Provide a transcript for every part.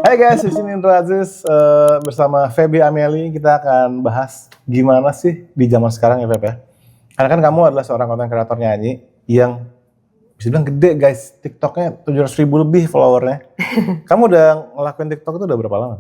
Hai guys, di sini Indra Aziz bersama Feby Amelie. Kita akan bahas gimana sih di zaman sekarang ya Feb ya. Karena kan kamu adalah seorang konten kreator nyanyi yang bisa bilang gede guys. TikToknya 700.000 lebih followernya. Kamu udah ngelakuin TikTok itu udah berapa lama?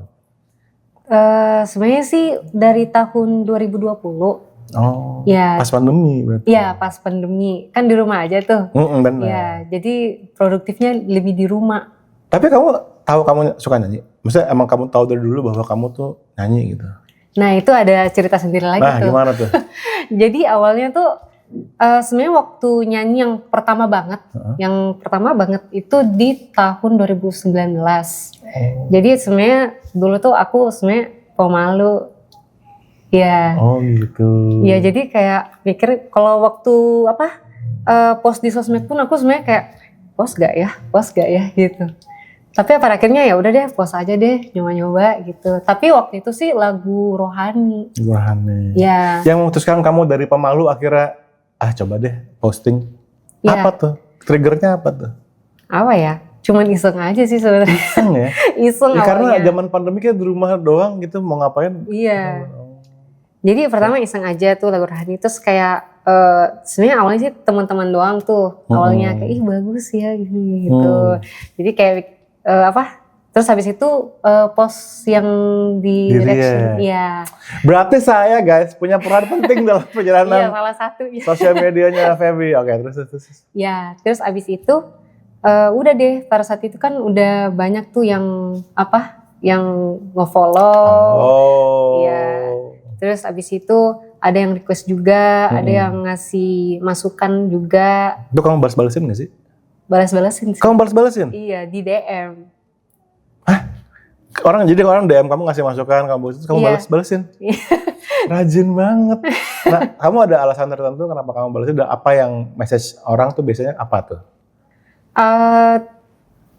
Sebenarnya sih dari tahun 2020. Oh, ya, pas pandemi berarti. Iya, pas pandemi. Kan di rumah aja tuh. Benar. Ya, jadi produktifnya lebih di rumah. Tapi kamu tahu kamu suka nyanyi? Maksudnya emang kamu tahu dari dulu bahwa kamu tuh nyanyi gitu? Nah, itu ada cerita sendiri lagi Nah, tuh. gimana tuh? Jadi awalnya tuh sebenarnya waktu nyanyi yang pertama banget itu di tahun 2019. Jadi sebenarnya dulu tuh aku sebenarnya pemalu. Ya. Oh gitu. Ya, jadi kayak mikir kalau waktu post di sosmed pun aku sebenarnya kayak post gak ya gitu. Tapi pada akhirnya ya udah deh, post aja deh, nyoba-nyoba gitu. Tapi waktu itu sih lagu rohani. Ya. Yang memutuskan kamu dari pemalu akhirnya coba deh posting. Ya. Apa tuh? Triggernya apa tuh? Apa ya? Cuman iseng aja sih sebenarnya. Iseng ya? Iseng ya, awalnya. karena zaman pandemi kan di rumah doang gitu, mau ngapain? Iya. Jadi pertama iseng aja tuh lagu rohani, terus kayak sebenarnya awalnya sih teman-teman doang tuh. Awalnya kayak bagus ya gitu. Jadi kayak terus habis itu post yang di reaction. Iya. Berarti saya guys punya peran penting dalam perjalanan. Iya, salah satu. Sosial medianya Feby. Oke, terus. Ya, terus habis itu udah deh, pada saat itu kan udah banyak tuh yang nge-follow. Iya. Terus abis itu ada yang request juga, ada yang ngasih masukan juga. Itu kamu balas-balesin gak sih? Balas-balesin sih. Kamu balas-balesin? Iya, di DM. Hah? Orang DM kamu ngasih masukan, kamu balas-balesin? Rajin banget. Nah, kamu ada alasan tertentu kenapa kamu balesin? Dan apa yang message orang tuh biasanya apa tuh?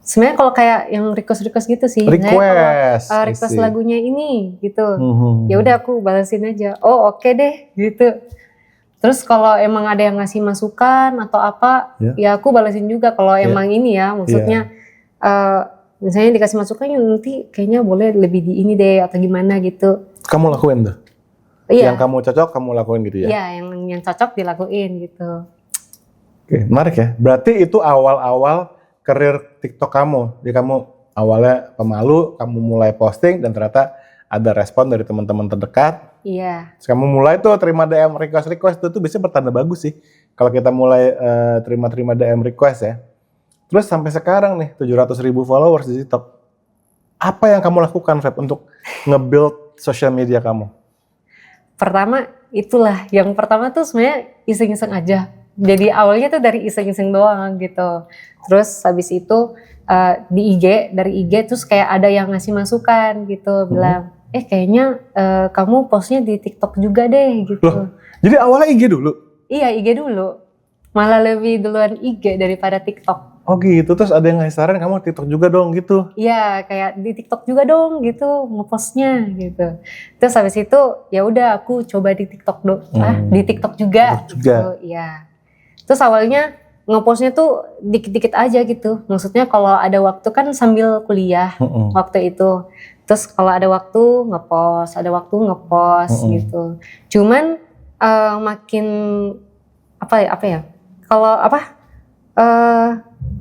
Sebenarnya kalau kayak yang request gitu sih. Request lagunya ini gitu. Ya udah aku balesin aja. Oh oke deh gitu. Terus kalau emang ada yang ngasih masukan atau apa, ya aku balesin juga kalau emang ini ya. Maksudnya misalnya dikasih masukan nanti kayaknya boleh lebih di ini deh atau gimana gitu. Kamu lakuin tuh? Iya. Yang kamu cocok kamu lakuin gitu ya? Iya, yang cocok dilakuin gitu. Oke, menarik ya. Berarti itu awal-awal karir TikTok kamu. Jadi kamu awalnya pemalu, kamu mulai posting dan ternyata ada respon dari teman-teman terdekat. Iya. Terus kamu mulai tuh terima DM request itu biasanya bertanda bagus sih. Kalau kita mulai terima DM request ya. Terus sampai sekarang nih 700.000 followers di TikTok. Apa yang kamu lakukan Feb untuk nge-build social media kamu? Pertama itulah, yang pertama tuh sebenarnya iseng-iseng aja. Jadi awalnya tuh dari iseng-iseng doang gitu. Terus habis itu dari IG terus kayak ada yang ngasih masukan gitu, bilang kayaknya kamu postnya di TikTok juga deh gitu. Loh, jadi awalnya IG dulu? Iya, IG dulu. Malah lebih duluan IG daripada TikTok. Oh gitu, terus ada yang ngasih saran kamu TikTok juga dong gitu? Iya, kayak di TikTok juga dong gitu ngepostnya gitu. Terus habis itu ya udah aku coba di TikTok di TikTok juga. Gitu, iya. Terus awalnya ngepostnya tuh dikit-dikit aja gitu. Maksudnya kalau ada waktu kan sambil kuliah waktu itu. Terus kalau ada waktu ngepost, gitu. Cuman makin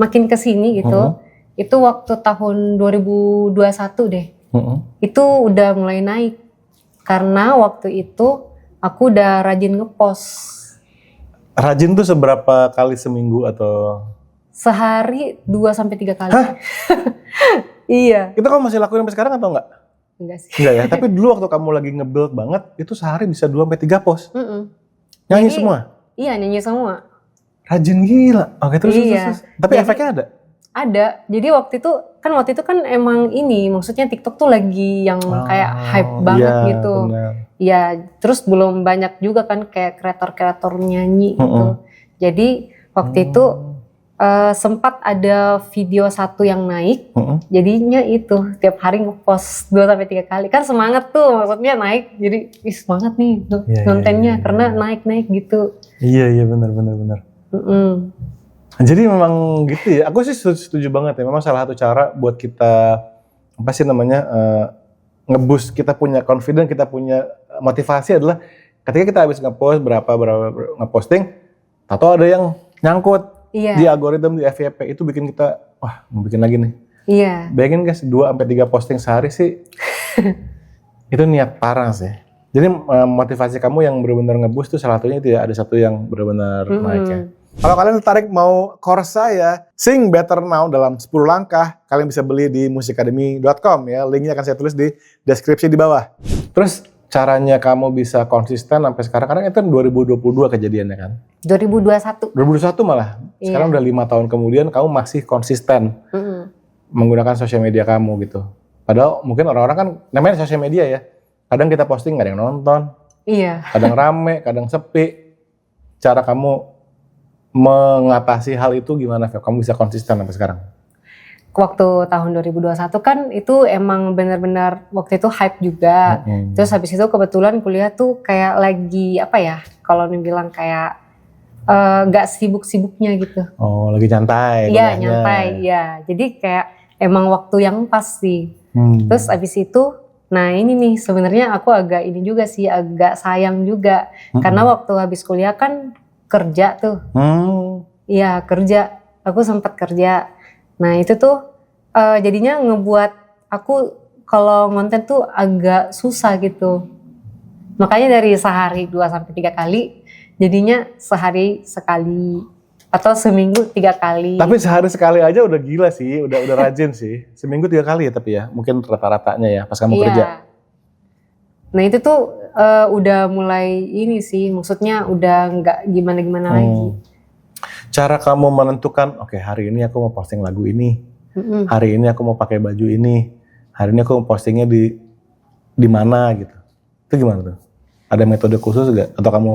makin kesini gitu. Itu waktu tahun 2021 deh. Itu udah mulai naik. Karena waktu itu aku udah rajin ngepost. Rajin tuh seberapa kali seminggu atau? Sehari 2-3 kali. Hah? Iya. Itu kamu masih lakuin sampai sekarang atau enggak? Enggak sih. Enggak ya, tapi dulu waktu kamu lagi nge-build banget, itu sehari bisa 2-3 post. Nyanyi semua? Iya, nyanyi semua. Rajin gila. Oke, terus. Tapi efeknya ada? Ada. Jadi waktu itu kan emang ini, maksudnya TikTok tuh lagi yang kayak hype banget gitu. Iya, terus belum banyak juga kan kayak kreator nyanyi gitu. Jadi waktu itu sempat ada video satu yang naik, jadinya itu tiap hari ngepost 2-3 kali. Kan semangat tuh, maksudnya naik, jadi semangat nih kontennya karena naik gitu. Iya benar. Jadi memang gitu ya, aku sih setuju banget ya, memang salah satu cara buat kita apa sih namanya nge-boost kita punya confidence, kita punya motivasi adalah ketika kita habis nge-post berapa nge-posting, atau ada yang nyangkut di algoritma di FYP, itu bikin kita wah mau bikin lagi nih. Iya. Bayangin guys 2-3 posting sehari sih itu niat parah sih. Jadi motivasi kamu yang benar-benar nge-boost tuh salah satunya itu ya, ada satu yang benar-benar naik ya. Kalau kalian tertarik mau course saya Sing Better Now dalam 10 langkah, kalian bisa beli di musikacademy.com ya. Linknya akan saya tulis di deskripsi di bawah. Terus caranya kamu bisa konsisten sampai sekarang, karena itu 2022 kejadiannya kan? 2021. 2021 malah. Sekarang udah 5 tahun kemudian kamu masih konsisten menggunakan sosial media kamu gitu. Padahal mungkin orang-orang kan namanya sosial media ya. Kadang kita posting gak ada yang nonton. Iya. Kadang rame, kadang sepi. Cara kamu mengatasi hal itu gimana, Feb? Kamu bisa konsisten sampai sekarang? Waktu tahun 2021 kan itu emang benar-benar waktu itu hype juga. Terus habis itu kebetulan kuliah tuh kayak lagi apa ya, kalau dibilang kayak gak sibuk-sibuknya gitu. Oh, lagi nyantai. Iya, nyantai. Iya. Jadi kayak emang waktu yang pas sih. Terus habis itu, nah ini nih sebenarnya aku agak ini juga sih, agak sayang juga. Karena waktu habis kuliah kan kerja tuh. Iya, kerja. Aku sempat kerja. Nah itu tuh jadinya ngebuat aku kalau ngonten tuh agak susah gitu. Makanya dari sehari 2-3 kali, jadinya sehari sekali atau seminggu 3 kali. Tapi sehari sekali aja udah gila sih, udah rajin sih. Seminggu 3 kali ya tapi ya, mungkin rata-ratanya ya pas kamu kerja. Nah itu tuh udah mulai ini sih, maksudnya udah nggak gimana-gimana lagi. Cara kamu menentukan, oke, hari ini aku mau posting lagu ini, hari ini aku mau pakai baju ini, hari ini aku mau postingnya di mana gitu. Itu gimana tuh? Ada metode khusus gak? Atau kamu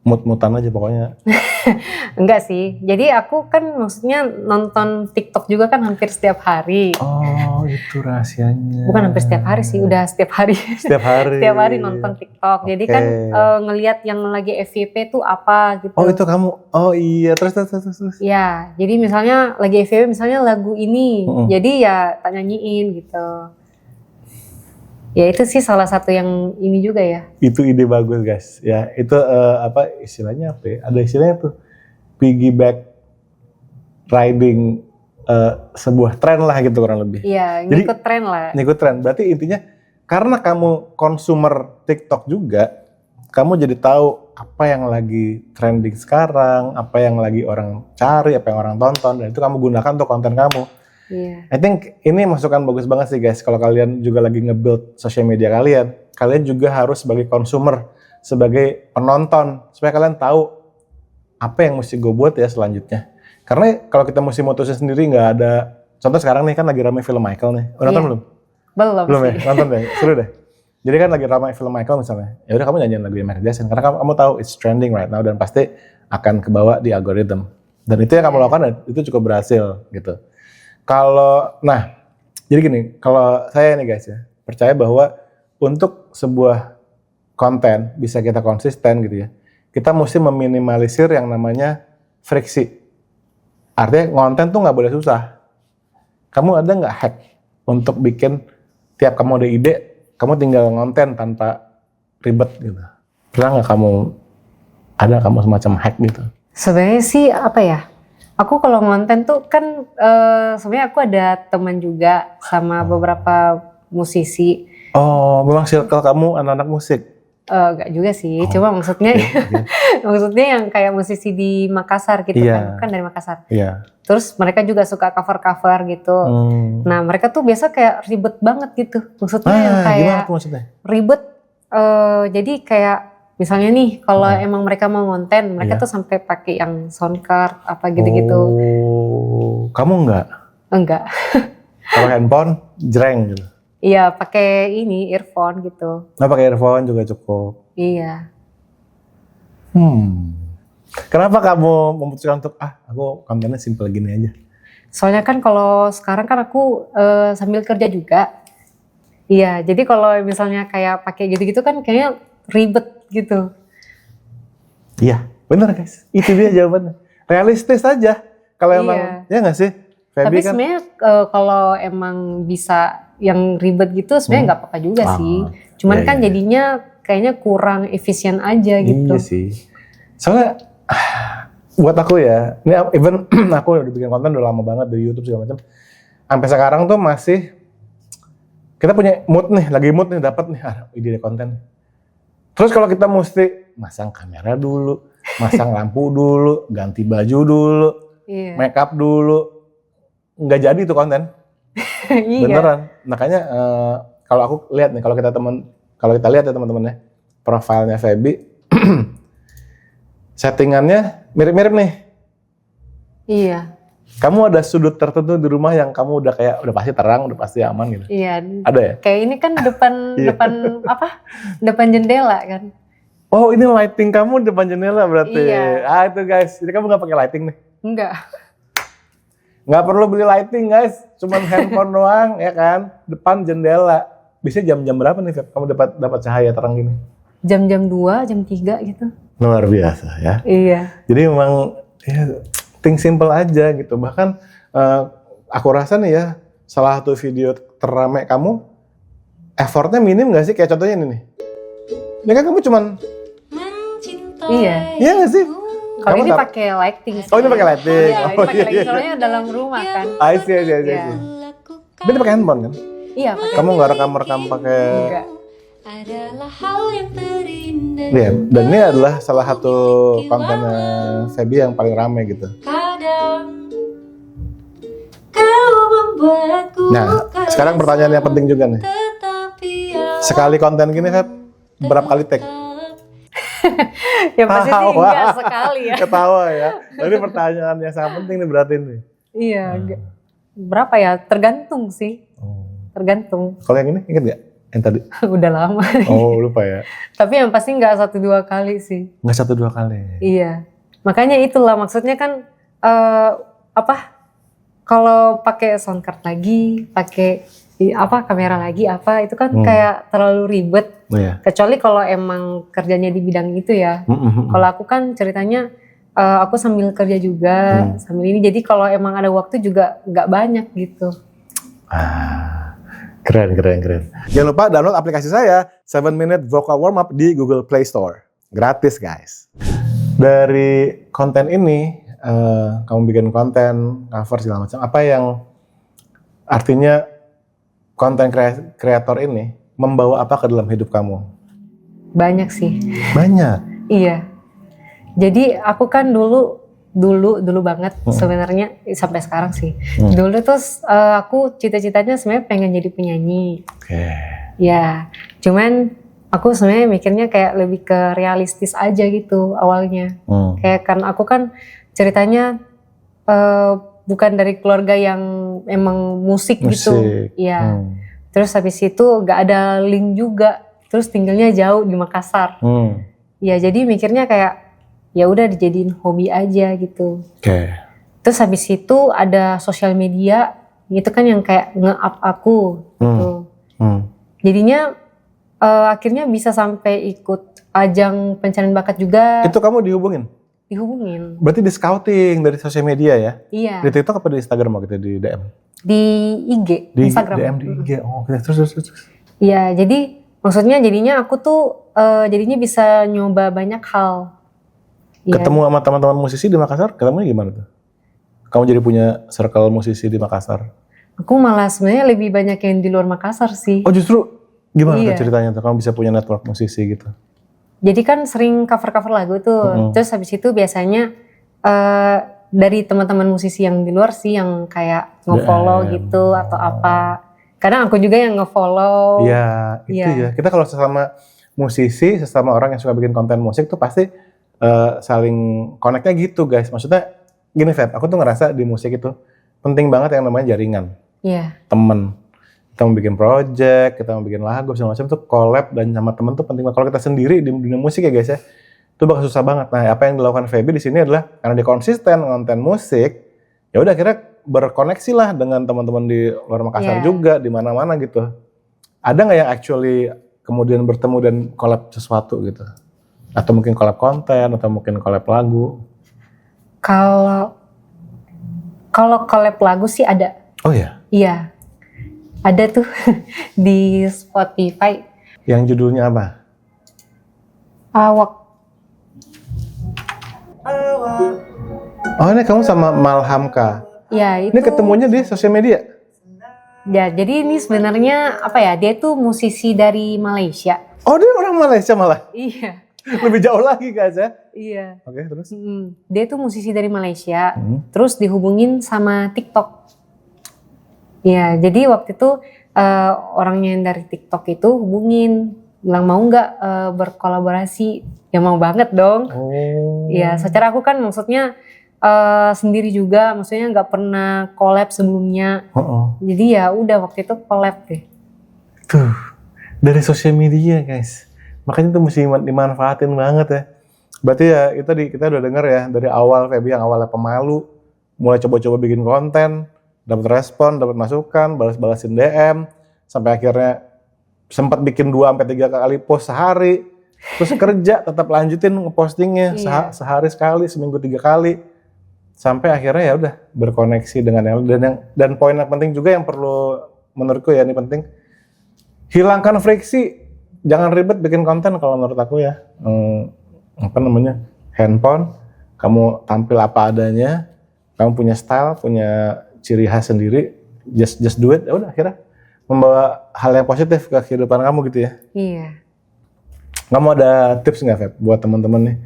mut-mutan aja pokoknya? Enggak sih, jadi aku kan maksudnya nonton TikTok juga kan hampir setiap hari. Oh itu rahasianya. Bukan hampir setiap hari sih, udah setiap hari. Setiap hari? Setiap hari nonton TikTok, jadi kan ngelihat yang lagi FYP tuh apa gitu. Oh itu kamu, oh iya terus. Ya, jadi misalnya lagi FYP misalnya lagu ini, jadi ya tak nyanyiin gitu. Ya itu sih salah satu yang ini juga ya. Itu ide bagus guys, ya itu apa istilahnya apa ya? Ada istilahnya tuh piggyback riding sebuah tren lah gitu kurang lebih. Iya, ngikut tren lah. Ngikut tren, berarti intinya karena kamu konsumer TikTok juga, kamu jadi tahu apa yang lagi trending sekarang, apa yang lagi orang cari, apa yang orang tonton, dan itu kamu gunakan untuk konten kamu. Iya. I think ini masukan bagus banget sih guys. Kalau kalian juga lagi nge-build sosial media kalian juga harus sebagai consumer, sebagai penonton, supaya kalian tahu apa yang mesti gue buat ya selanjutnya. Karena kalau kita mesti mutusin sendiri nggak ada. Contoh sekarang nih kan lagi ramai film Michael nih. Udah nonton belum? Belum ya? Nonton deh, seru deh. Jadi kan lagi ramai film Michael misalnya. Ya udah kamu nyanyiin lagu Michael Jackson karena kamu tahu it's trending right now dan pasti akan kebawa di algoritma. Dan itu yang kamu lakukan dan itu cukup berhasil gitu. Jadi gini, kalau saya nih guys ya, percaya bahwa untuk sebuah konten bisa kita konsisten gitu ya, kita mesti meminimalisir yang namanya friksi. Artinya konten tuh nggak boleh susah. Kamu ada nggak hack untuk bikin tiap kamu ada ide, kamu tinggal ngonten tanpa ribet gitu? Pernah nggak kamu semacam hack gitu? Sebenarnya sih apa ya? Aku kalau ngonten tuh kan sebenarnya aku ada teman juga sama beberapa musisi. Oh, memang circle kamu anak-anak musik? Enggak juga sih, cuma maksudnya maksudnya yang kayak musisi di Makassar gitu kan dari Makassar. Iya. Terus mereka juga suka cover-cover gitu. Nah mereka tuh biasa kayak ribet banget gitu. Maksudnya yang kayak gimana tuh maksudnya? Ribet, jadi kayak misalnya nih, kalau emang mereka mau ngonten, mereka tuh sampai pakai yang soundcard apa gitu-gitu. Oh, kamu enggak? Enggak. Kalau handphone, jreng gitu. Iya, pakai ini earphone gitu. Nah, pakai earphone juga cukup. Iya. Kenapa kamu memutuskan untuk aku kontennya simple gini aja? Soalnya kan kalau sekarang kan aku sambil kerja juga. Iya, jadi kalau misalnya kayak pakai gitu-gitu kan kayaknya ribet gitu. Iya, benar guys. Itu dia jawabannya. Realistis aja. Kalau emang, ya nggak sih? Feby tapi kan, sebenarnya kalau emang bisa yang ribet gitu sebenarnya nggak apa-apa juga sih. Cuman kan jadinya kayaknya kurang efisien aja gitu. Iya sih. Soalnya buat aku ya, ini even aku udah bikin konten udah lama banget di YouTube segala macam. Sampai sekarang tuh masih kita punya mood nih, lagi mood nih, dapat nih ide konten. Terus kalau kita mesti masang kamera dulu, masang lampu dulu, ganti baju dulu, make up dulu, nggak jadi tuh konten. Beneran. Makanya kalau aku lihat nih, kalau kita lihat ya teman-teman ya, profilnya Feby, settingannya mirip-mirip nih. Iya. Kamu ada sudut tertentu di rumah yang kamu udah pasti terang, udah pasti aman gitu. Iya. Ada ya? Kayak ini kan depan jendela kan. Oh, ini lighting kamu depan jendela berarti. Iya. Itu guys. Jadi kamu nggak pakai lighting nih? Enggak. Nggak perlu beli lighting guys, cuman handphone doang ya kan, depan jendela. Biasanya jam-jam berapa nih Feb? Kamu dapat cahaya terang gini? Jam-jam 2, jam 3 gitu. Luar biasa ya. Iya. Jadi memang ya think simple aja gitu. Bahkan aku rasa nih ya, salah satu video terramai kamu, effortnya minim nggak sih? Kayak contohnya ini nih. Ini kan kamu cuman Iya nggak sih? Kalau ini pakai lighting. Oh, ini pakai lighting. Iya, ini pakai lighting soalnya dalam rumah kan. I see. Tapi ini pakai handphone kan? Iya, pakai. Kamu nggak rekam pakai? Enggak. Iya, dan ini adalah salah satu kontennya Feby yang paling rame gitu. Nah, sekarang pertanyaan yang penting juga nih. Sekali konten gini Feb, berapa kali take? Ya pasti sih enggak sekali ya. Ketawa ya. Ini pertanyaan yang sangat penting nih berarti nih. Iya, berapa ya? Tergantung sih. Tergantung. Kalau yang ini inget gak? Yang tadi? Udah lama. Oh, lupa ya. Tapi yang pasti nggak 1-2 kali sih. Nggak 1-2 kali? Iya. Makanya itulah maksudnya kan kalau pakai sound card lagi, pakai kamera lagi itu kan kayak terlalu ribet. Oh, iya. Kecuali kalau emang kerjanya di bidang itu ya. Kalau aku kan ceritanya aku sambil kerja juga, sambil ini. Jadi kalau emang ada waktu juga nggak banyak gitu. Keren. Jangan lupa download aplikasi saya 7 Minute Vocal Warm Up di Google Play Store. Gratis guys. Dari konten ini, kamu bikin konten, cover segala macam. Apa yang artinya konten kreator ini membawa apa ke dalam hidup kamu? Banyak sih. Banyak? Iya. Jadi aku kan dulu banget sebenarnya sampai sekarang sih. Dulu tuh aku cita-citanya sebenarnya pengen jadi penyanyi. Ya, cuman aku sebenarnya mikirnya kayak lebih ke realistis aja gitu awalnya. Kayak kan aku kan ceritanya bukan dari keluarga yang emang musik. Gitu. Iya. Terus habis itu gak ada link juga. Terus tinggalnya jauh di Makassar. Ya jadi mikirnya kayak ya udah dijadiin hobi aja gitu. Terus habis itu ada sosial media itu kan yang kayak nge-up aku gitu. Jadinya akhirnya bisa sampai ikut ajang pencarian bakat juga. Itu kamu dihubungin? Dihubungin. Berarti di scouting dari sosial media ya? Iya. Di TikTok apa di Instagram gitu, di DM? Di IG, di Instagram. DM di IG. Oh, terus. Iya, jadi maksudnya jadinya aku tuh jadinya bisa nyoba banyak hal. Ketemu sama teman-teman musisi di Makassar, ketemunya gimana tuh? Kamu jadi punya circle musisi di Makassar? Aku malah sebenarnya lebih banyak yang di luar Makassar sih. Oh justru? Gimana tuh ceritanya tuh? Kamu bisa punya network musisi gitu? Jadi kan sering cover-cover lagu tuh. Terus habis itu biasanya dari teman-teman musisi yang di luar sih yang kayak nge-follow gitu atau apa. Kadang aku juga yang nge-follow. Iya, itu ya. Kita kalau sesama musisi, sesama orang yang suka bikin konten musik tuh pasti saling connect-nya gitu guys. Maksudnya gini Feb, aku tuh ngerasa di musik itu penting banget yang namanya jaringan. Temen. Kita mau bikin project, kita mau bikin lagu, segala macam tuh collab dan sama temen tuh penting banget. Kalau kita sendiri di dunia musik ya guys ya, itu bakal susah banget. Nah, apa yang dilakukan Feby di sini adalah karena dia konsisten konten musik, ya udah akhirnya berkoneksi lah dengan teman-teman di luar Makassar juga, di mana-mana gitu. Ada nggak yang actually kemudian bertemu dan collab sesuatu gitu? Atau mungkin collab konten, atau mungkin collab lagu? Kalau collab lagu sih ada. Oh ya? Iya. Ada tuh di Spotify. Yang judulnya apa? Awak. Oh ini kamu sama Malhamka. Ya itu. Ini ketemunya di sosial media? Ya jadi ini sebenarnya apa ya? Dia tuh musisi dari Malaysia. Oh dia orang Malaysia malah? Iya. Lebih jauh lagi guys ya? Iya. Oke terus? Dia tuh musisi dari Malaysia. Terus dihubungin sama TikTok. Iya. Jadi waktu itu orangnya yang dari TikTok itu hubungin, bilang mau nggak berkolaborasi? Ya mau banget dong. Iya. Secara aku kan maksudnya sendiri juga, maksudnya nggak pernah collab sebelumnya. Jadi ya udah waktu itu collab deh. Tuh, dari sosial media guys. Makanya itu mesti dimanfaatin banget ya. Berarti ya kita udah denger ya dari awal Feby yang awalnya pemalu, mulai coba-coba bikin konten, dapat respon, dapat masukan, balas-balasin DM, sampai akhirnya sempat bikin 2-3 kali post sehari. Terus kerja tetap lanjutin ngepostingnya sehari sekali, seminggu 3 kali. Sampai akhirnya ya udah berkoneksi dengan yang dan poin yang penting juga yang perlu menurutku ya ini penting, hilangkan friksi, jangan ribet bikin konten kalau menurut aku ya. Handphone, kamu tampil apa adanya, kamu punya style, punya ciri khas sendiri, just do it, ya udah akhirnya membawa hal yang positif ke kehidupan kamu gitu ya. Iya. Kamu ada tips nggak Feb buat teman-teman nih?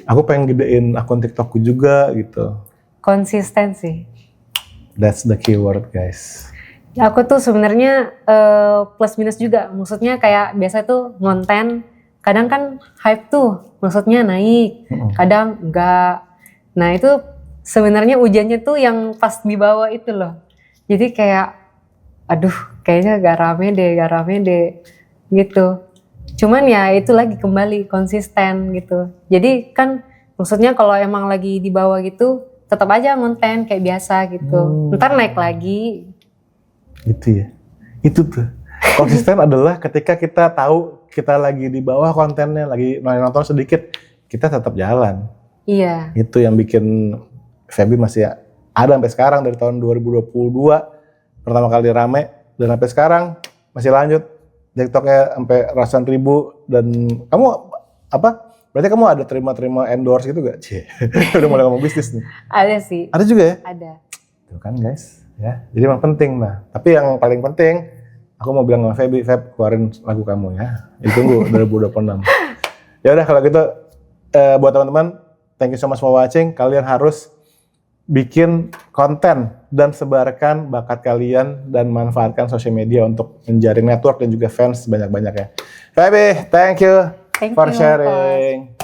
Aku pengen gedein akun TikTokku juga gitu. Konsistensi. That's the keyword guys. Aku tuh sebenarnya plus minus juga. Maksudnya kayak biasa tuh ngonten, kadang kan hype tuh, maksudnya naik, kadang enggak. Nah itu sebenarnya ujiannya tuh yang pas di bawah itu loh. Jadi kayak, aduh kayaknya gak rame deh gitu. Cuman ya itu lagi kembali konsisten gitu. Jadi kan maksudnya kalau emang lagi di bawah gitu, tetap aja ngonten kayak biasa gitu. Ntar naik lagi. Itu ya. Itu tuh. Konsisten adalah ketika kita tahu kita lagi di bawah kontennya, lagi nonton sedikit, kita tetap jalan. Iya. Itu yang bikin Feby masih ada sampai sekarang dari tahun 2022 pertama kali rame dan sampai sekarang masih lanjut. TikToknya sampai ratusan ribu dan kamu apa? Berarti kamu ada terima endorse gitu gak? Udah mulai ngomong bisnis nih. Ada sih. Ada juga ya? Ada. Tuh kan guys, ya. Jadi emang penting nah. Tapi yang paling penting, aku mau bilang sama Feby, Feb keluarin lagu kamu ya. Ditunggu 2026. Ya udah kalau gitu, buat teman-teman, thank you so much for watching. Kalian harus bikin konten dan sebarkan bakat kalian dan manfaatkan sosial media untuk menjaring network dan juga fans sebanyak-banyaknya. Feby, thank you for sharing.